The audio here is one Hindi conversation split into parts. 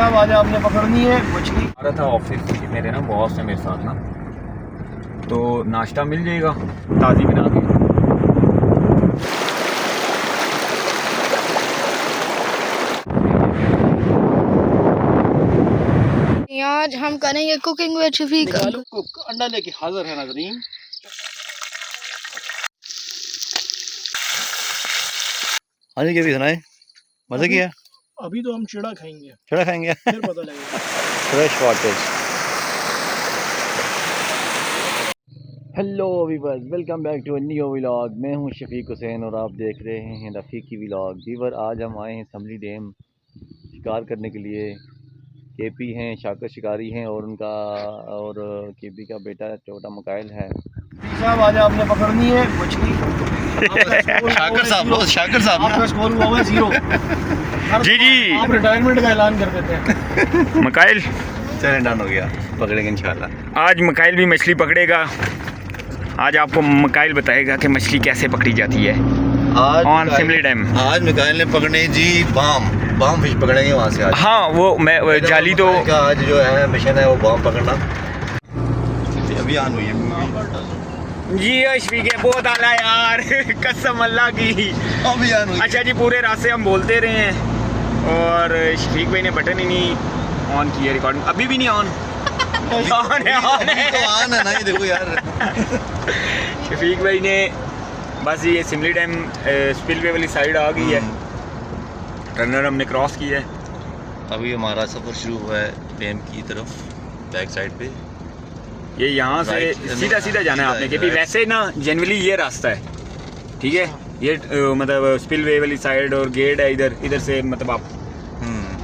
साहब आज आपने पकड़नी है मछली। आ रहा था ऑफिस, मेरे ना बॉस है मेरे साथ ना, तो नाश्ता मिल जाएगा ताज़ी बना के। आज हम करेंगे कुकिंग विद शफीक। अंडा लेके हाजिर है नाज़रीन। हाँ जी, क्या भी सुनाए, मज़े किया। अभी तो हम चिड़ा खाएंगे, थोड़ा खाएंगे, फिर पता लगेगा। Fresh water. Hello viewer, welcome back to a new vlog. मैं हूं शफीक हुसैन और आप देख रहे हैं रफ़ीकी व्लॉग। वीवर, आज हम आए हैं समली डैम शिकार करने के लिए। केपी हैं, शाकर शिकारी हैं और उनका और केपी का बेटा छोटा मकाइल है। साहब आज आपने पकड़नी है मछली। शाकर साहब आपका स्कोर हुआ है 0। जी जी, आप रिटायरमेंट का ऐलान कर देते हैं। मकाइल चैलेंज डन हो गया, पकड़ेंगे इंशाल्लाह। आज मकाइल भी मछली पकड़ेगा। आज आपको मकाइल बताएगा कि मछली कैसे पकड़ी जाती है ऑन सिमली डैम। आज मिकाइल ने पकड़े जी बाम फिश पकड़ेंगे वहाँ से आज। हाँ, वो मैं जाली तो आज जो है मिशन है वो बाम पकड़ना। अभी आन हुई है जी शफीक है, बहुत आला यार कसम अल्लाह की। अभी आन हुई। अच्छा जी, पूरे रास्ते हम बोलते रहे हैं और शफीक भाई ने बटन ही नहीं ऑन किया, रिकॉर्डिंग अभी भी नहीं ऑन ऑन है ना, ये देखो यार। शफीक भाई ने बस ये सिमली डैम स्पिलवे वाली साइड आ गई है, टर्नर हमने क्रॉस किया है। अभी हमारा सफ़र शुरू हुआ है डैम की तरफ, बैक साइड पे। ये यहाँ से सीधा सीधा जाना है आपने, क्योंकि वैसे ना जनरली ये रास्ता है, ठीक है। ये मतलब स्पिलवे वाली साइड और गेट है इधर, इधर से मतलब आप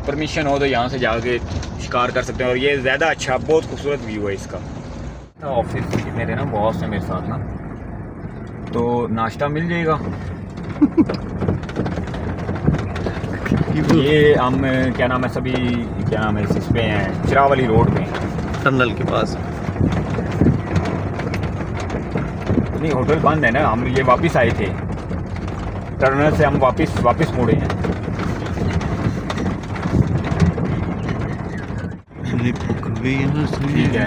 परमिशन हो तो यहाँ से जाके शिकार कर सकते हैं। और ये ज़्यादा अच्छा, बहुत खूबसूरत व्यू है इसका। ऑफिस मेरे ना बॉस है मेरे साथ ना, तो नाश्ता मिल जाएगा। ये हम क्या नाम है, सभी क्या नाम है, इस पे हैं चिरा वाली रोड में, टनल के पास। नहीं, होटल बंद है ना, हम ये वापस आए थे टर्नल से, हम वापस मुड़े हैं। ठीक है।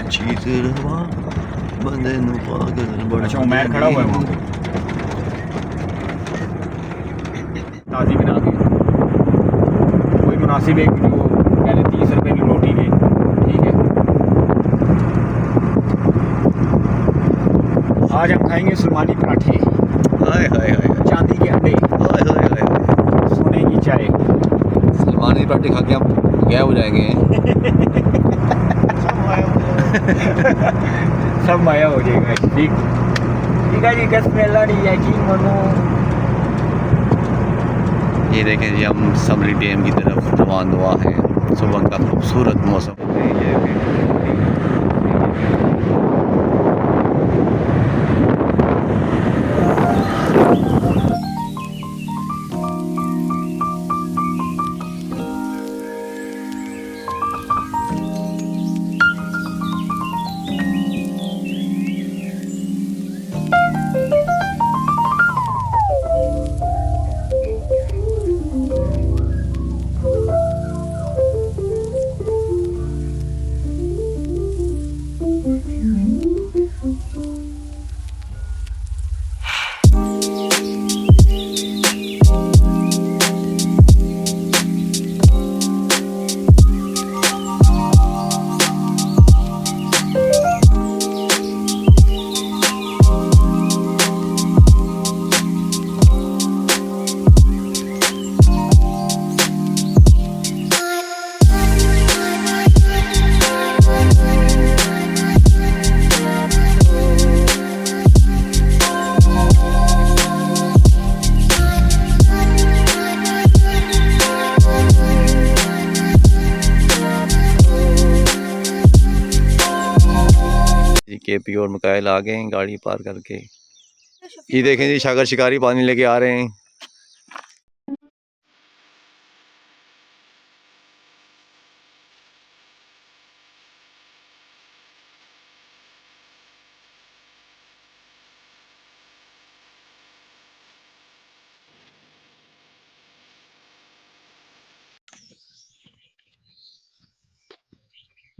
अच्छा, उमैर खड़ा हुआ है वहाँ पे ताज़ी बना के। कोई मुनासिब एक जो पहले 30 रुपये की रोटी ले, ठीक है। आज हम खाएंगे सुलेमानी पराठे, हाय हाय हाय, चांदी के अंडे, हाय हाय हाय, सोने की चाय। सलमानी पराठे खा के हम गायब हो जाएंगे। सब माया हो जाएगा। ठीक ठीक है जी, कस मेला नहीं यकीन मनो। ये देखें जी, हम समली डैम की तरफ रवाना हुआ है। सुबह का खूबसूरत मौसम। केपी और मकाइल आ गए हैं गाड़ी पार करके। ये देखें जी, शाकर शिकारी पानी लेके आ रहे हैं।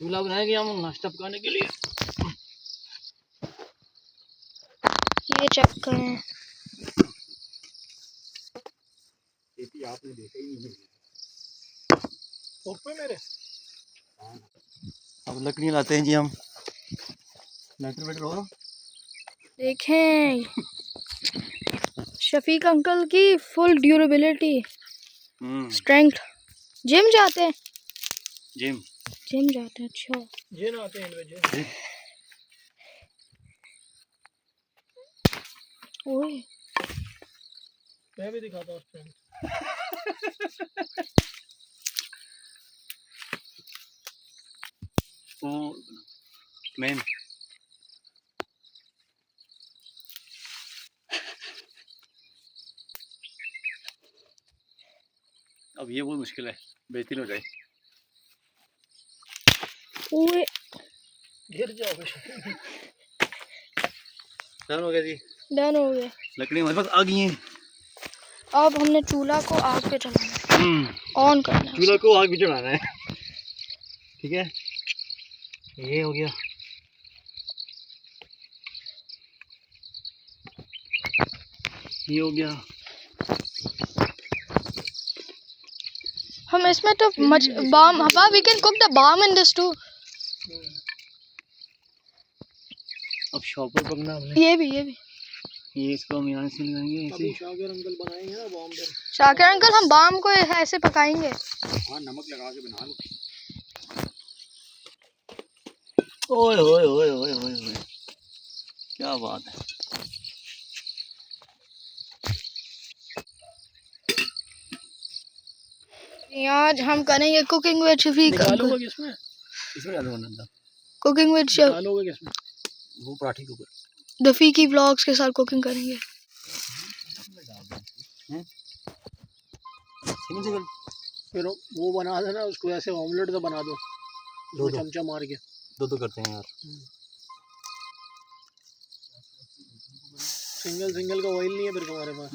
चूल्हा बनाएंगे हम नाश्ता पकाने के लिए. ये चेक करें. आपने देखा ही नहीं. ओपे मेरे अब लकड़ी लाते हैं जी हम. लेटर वेटर हो. देखें शफीक अंकल की फुल ड्यूरेबिलिटी, स्ट्रेंथ. जिम जाते हैं. जिम जिम जाते हैं. अच्छा ये ना आते हैं इनमें जे. ओए मैं भी दिखाता हूँ फ्रेंड. ओ मैम अब ये बहुत मुश्किल है, बेहतरीन हो जाए. ओए गिर जाओगे. डन हो गया जी. डन हो गया. लकड़ी हमारे पास आ गई हैं. अब हमने चूल्हा को आग पे चलाना है, ऑन करना है. चूल्हा को आग भी चढ़ाना है. ठीक है, ये हो गया. ये हो गया. हम इसमें तो बाम हवा, we can cook the balm in this too. अब शॉपर पकना हमने. ये भी ये इसको हम यहाँ से लगाएंगे अभी ऐसे. शाकिर अंकल बनाएंगे ना बॉम्ब. शाकिर अंकल हम बाम को ऐसे पकाएंगे. हाँ नमक लगा के बना लो. ओए ओए ओए ओए ओए ओए, क्या बात है. आज हम करेंगे कुकिंग विद शफीक अंकल. डालोगे किसमें? इसमें डालो अंदर. कुकिंग विद डालोगे किसमें? वो पराठी के ऊपर. दफीकी व्लॉग्स के साथ कुकिंग करेंगे. फिर वो बना देना उसको ऐसे ऑमलेट तो बना दो. दो चमचा मार के. दो करते हैं यार. सिंगल का ऑयल नहीं है फिर तुम्हारे पास.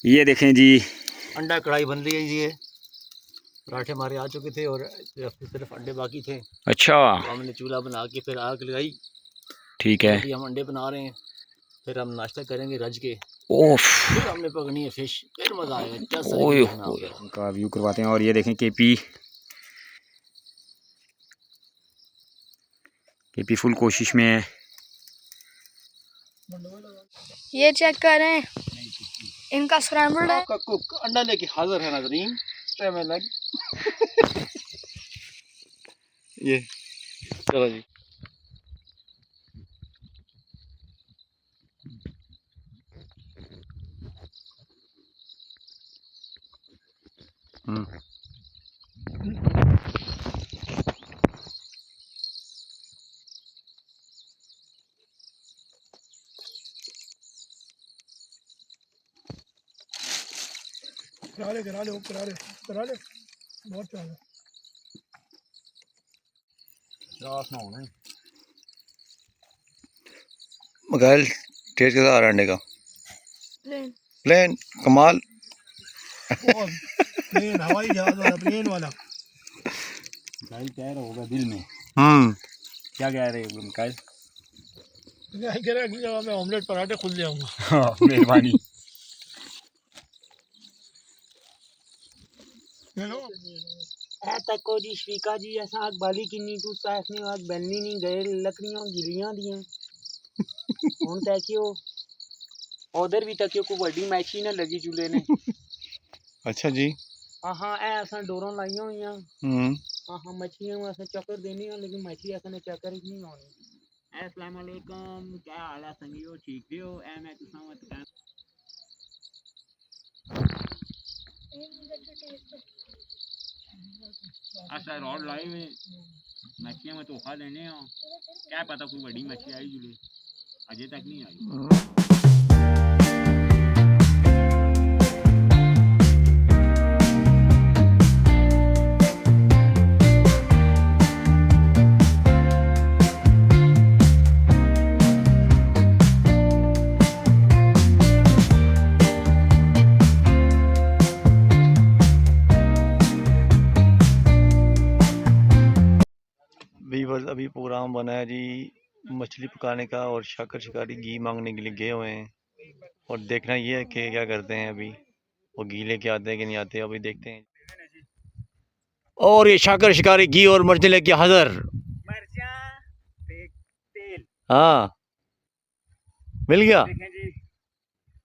ये देखें जी, अंडा कढ़ाई बन रही है जी. ये पराठे हमारे आ चुके थे और सिर्फ अंडे बाकी थे. अच्छा तो हमने चूल्हा बना के फिर आग लगाई. ठीक है. अभी हम अंडे बना रहे हैं. फिर हम नाश्ता करेंगे रज के. ओफ, फिर हमने पकड़नी है फिश. फिर मजा आएगा. ओए होए, उनका व्यू करवाते हैं. और ये देखें केपी फुल कोशिश में है. ये चेक करें इनका स्क्रैम्बल्ड है. आपका कुक अंडा लेके हाजिर है नाज़रीन. लग ये चलो जी. करा ले बहुत चाह. मगाइल टेस्ट कैसा आ रहा है अंडे का? प्लेन कमाल. प्लेन हवाई जहाज वाला. प्लेन वाला. मिकाइल कह रहा होगा दिल में. क्या कह रहे हो मिकाइल? कह रहा अगली जगह मैं ऑमलेट पराठे खुद ले आऊँगा. मेहरबानी. तको जी शफीका जी ऐसा आग बाली किन्नी तू साफने आग बननी नहीं गए लकड़ियां गिलियां दियां हुन तकियो उधर भी तकियो को बड़ी मैची ना लगी चूल्हे ने. अच्छा जी. हाँ ऐ असा डोरां लाइयां होइयां. हाँ मछलियां असा चक्कर देनी है लेकिन मछली असा ने चक्कर ही नहीं आनी. अस्सलाम वालेकुम, क्या हाल है संगियो? ठीक हो? ऐ मैं तुसा मत कर ऐसा रॉड लाई में मछलियां में धोखा देने हो, क्या पता कोई बड़ी मछली आई जुले, अजय तक नहीं आई। वीवर्स, अभी प्रोग्राम बना है जी मछली पकाने का, और शाकर शिकारी घी मांगने के लिए गए हुए हैं, और देखना ये है कि क्या करते हैं अभी, वो घी लेके आते हैं कि नहीं आते, अभी देखते हैं। और ये शाकर शिकारी घी और मछली लेके हाजिर। मिर्चा, तेल, हाँ, मिल गया। देखें जी,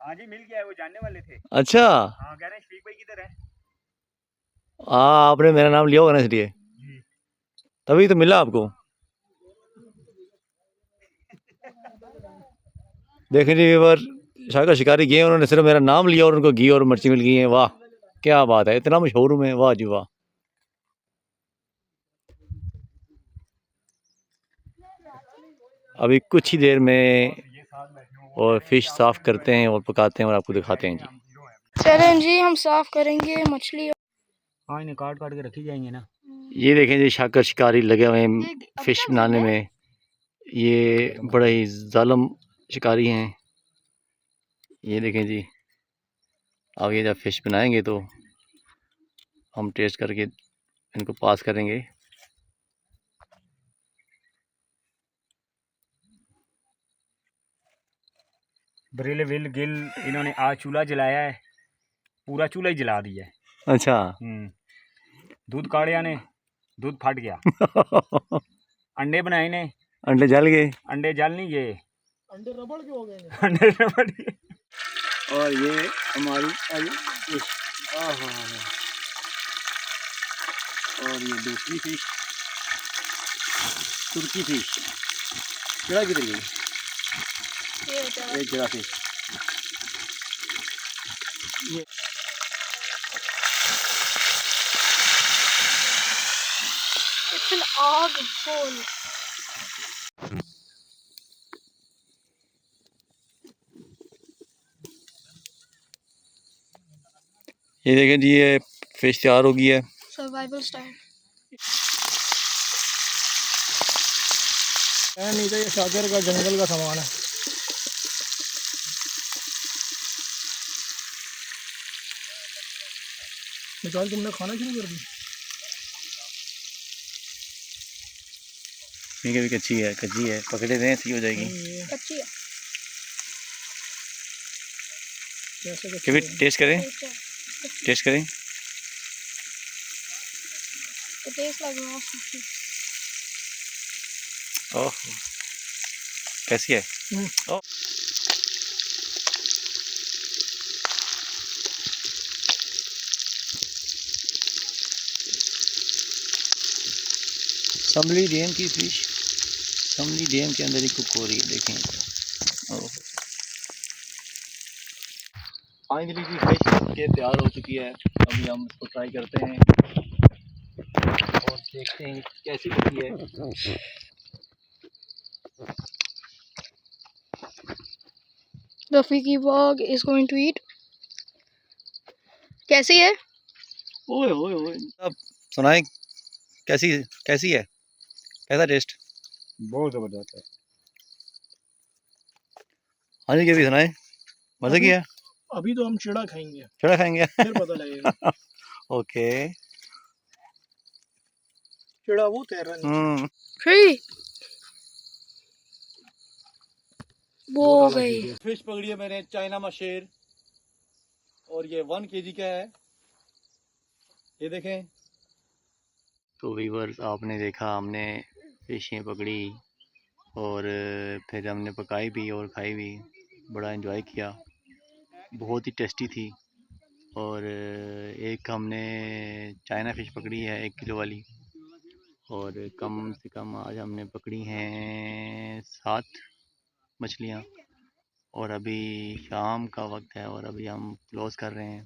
हाँ जी मिल गया है, वो जानने वाले थे। अच्छा, हाँ कह रहे हैं शफीक भाई किधर है। हाँ, आपने मेरा नाम लिया होगा ना इसलिए, तभी तो मिला आपको। देखें जी व्यूअर, शाकर शिकारी गए, उन्होंने सिर्फ मेरा नाम लिया और उनको घी और मिर्ची मिल गई है। वाह क्या बात है, इतना मशहूर हूँ मैं, वाह जी वाह। अभी कुछ ही देर में और फिश साफ करते हैं और पकाते हैं और आपको दिखाते हैं जी। चलें जी, हम साफ करेंगे मछली। हाँ इन्हें काट काट के रखी जाएंगे ना। ये देखें जी, शाकर शिकारी लगे हुए हैं फिश बनाने में। ये बड़ा ही जालिम शिकारी हैं। ये देखें जी, अब ये जब फिश बनाएंगे तो हम टेस्ट करके इनको पास करेंगे। बरेले विल गिल, इन्होंने आज चूल्हा जलाया है, पूरा चूल्हा ही जला दिया है। अच्छा। दूध काढ़िया ने, दूध फट गया। अंडे बनाए ने, अंडे जल गए। अंडे जल नहीं गए, अंडे रबड़ के हो गए हैं। अंडे रबड़ गए। और ये हमारी फिश, और ये दूसरी फिश, तुर्की फिश। केड़ा किधर गई? एक जगह fish. It's an odd bowl. ये देखें जी, ये फिश तैयार हो गई है। Survival style. नहीं तो ये शाकर का जंगल का सामान है। निकाल, तुमने खाना शुरू कर दी? ठीक है, भी कच्ची है, कच्ची है, पकड़े दें सी हो जाएगी। अच्छी है। कैसे कभी टेस्ट करें, टेस्ट करें। It tastes like raw sushi. ओह, कैसी है? ओह। समली डैम की फिश समली डैम के अंदर ही कुक हो रही है, देखें। ओह, फाइनली की फिश के तैयार हो चुकी है। अभी हम इसको ट्राई करते हैं और देखते हैं कैसी बनती है। The Fiki Bog is going to eat. कैसी है? ओए ओए ओए, अब सुनाएं कैसी कैसी है, कैसा टेस्ट? बहुत जबरदस्त है। हाँ जी, भी सुनाएं, मजा किया? अभी तो हम चिड़ा खाएंगे, चढ़ा खाएंगे। फिर पता लगेगा। ओके। चिड़ा वो तैर रहा है। 3 वो हो गई। फिश पकड़ी है मैंने, चाइना मशेर, और ये 1 kg का है, ये देखें। तो व्यूअर्स, आपने देखा हमने फिशें पकड़ी और फिर हमने पकाई भी और खाई भी, बड़ा एंजॉय किया, बहुत ही टेस्टी थी। और एक हमने चाइना फिश पकड़ी है 1 किलो वाली, और कम से कम आज हमने पकड़ी हैं 7 मछलियाँ। और अभी शाम का वक्त है और अभी हम क्लोज़ कर रहे हैं।